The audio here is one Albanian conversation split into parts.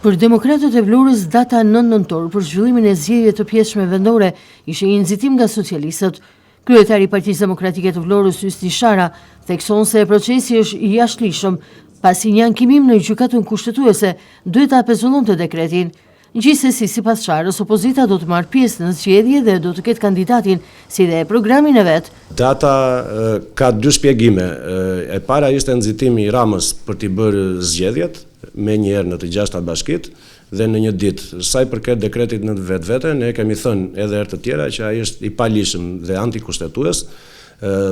Për demokratët e Vlorës, data 9 nëntor për zhvillimin e zgjedhjeve të pjesshme vendore ishte një nxitim nga socialistët. Kryetari i Partisë Demokratike të Vlorës, Ysti Shara, thekson se procesi është i jashtëligjshëm, pasi një ankimim në gjykatën kushtetuese duhet ta pezullonte dekretin. Gjithsesi, sipas Sharës, opozita do të marrë pjesë në zgjedhje dhe do të ketë kandidatin si dhe programin e vet. Data ka dy shpjegime. E para ishte nxitimi i Ramës për t'i bërë zgjedhjet me njëherë në të gjashta bashkit dhe në një ditë. Sa i përket dekretit në vetvete, ne kemi thënë edhe herë të tjera që ai është i palishëm dhe antikushtetues,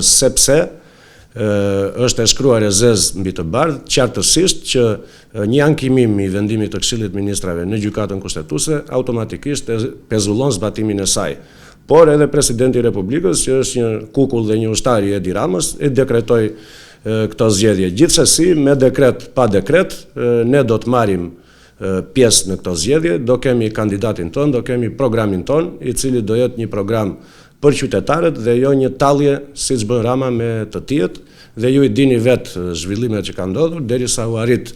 sepse është e shkruar e zezë mbi të bardhë, qartësisht që një ankimim i vendimit të Këshillit Ministrave në gjykatën kushtetuese automatikisht pezullon zbatimin e saj. Por edhe presidenti i Republikës, që është një kukull dhe një ushtar i Edi Ramës, e dekretoi këto zgjedhje. Gjithsesi, me dekret, pa dekret, ne do të marrim pjesë në këto zgjedhje, do kemi kandidatin ton, do kemi programin ton, i cili do jetë një program për qytetarët dhe jo një tallje siç bën Rama me të tjerët, dhe ju i dini vetë zhvillimet që kanë ndodhur derisa u arrit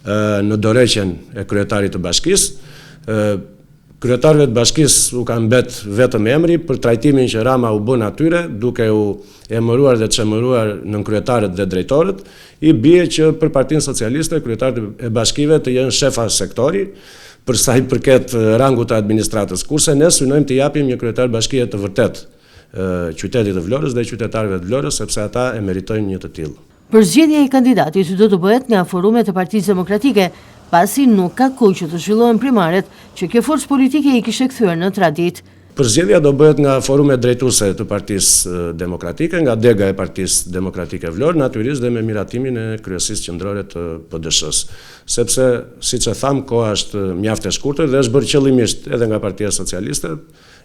në dorëheqjen e kryetarit të bashkisë. Kryetarëve të bashkisë u kanë mbet vetëm emri për trajtimin që Rama u bën atyre, duke u emëruar dhe çemëruar nën kryetarët dhe drejtorët. I bie që për Partinë Socialiste kryetarët e bashkive të jenë shefa sektori, për sa i përket rangut të administratës, kurse ne synojmë të japim një kryetar bashkie të vërtet qytetit të Vlorës dhe qytetarëve të Vlorës, sepse ata e meritojnë një të tillë. Përzgjedhja e kandidatit do të bëhet nga forumet e Partisë Demokratike, pasi nuk ka kohë që të zhvillohen primaret që kjo forcë politike i kishte kthyer në tradit. Përzgjedhja do bëhet nga forumet drejtuese të Partisë Demokratike, nga dega e Partisë Demokratike Vlorë, natyrisht dhe me miratimin e kryesisë qendrore të PD-s-së. Sepse, siç e tham, koha është mjaft e shkurtër dhe është bërë qëllimisht edhe nga Partia Socialiste,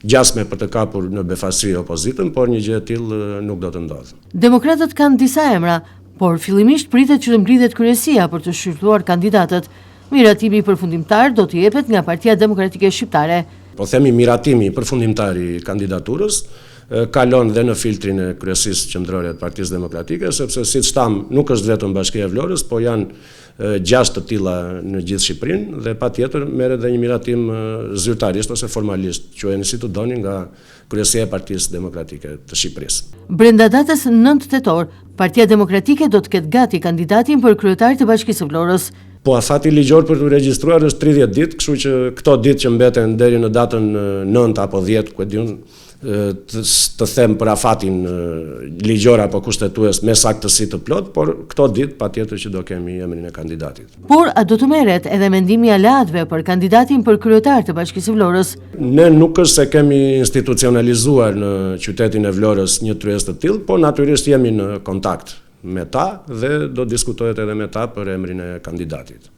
gjasme për të kapur në befasri opozitën, por një gjë e tillë nuk do të ndodhë. Demokratët kanë disa emra, por fillimisht pritet që të mblidhet kryesia për të shqyrtuar kandidatët. Miratimi përfundimtar do të jepet nga Partia Demokratike Shqiptare. Po themi miratimi përfundimtar i kandidaturës kalon dhe në filtrin e kryesisë qendrore të Partisë Demokratike, sepse siç tham, nuk është vetëm Bashkia e Vlorës, po janë 6 të tilla në gjithë Shqipërinë dhe patjetër merret edhe një miratim zyrtarisht ose formalisht, quheni si të doni, nga kryesia e Partisë Demokratike të Shqipërisë. Brenda datës 9 tetor, Partia Demokratike do të ketë gati kandidatin për kryetar të Bashkisë së Vlorës. Po afati ligjor për të regjistruar është 30 ditë, kështu që këto ditë që mbeten deri në datën 9 apo 10, ku e di unë, të them për afatin ligjor apo kushtetues me saktësi të plot, por këto ditë patjetër që do kemi emrin e kandidatit. Por a do të merret edhe mendimi i aleatëve për kandidatin për kryetar të Bashkisë së Vlorës? Ne nuk është se kemi institucionalizuar në qytetin e Vlorës një tryezë të tillë, po natyrisht jemi në kontakt me ta dhe do diskutohet edhe me ta për emrin e kandidatit.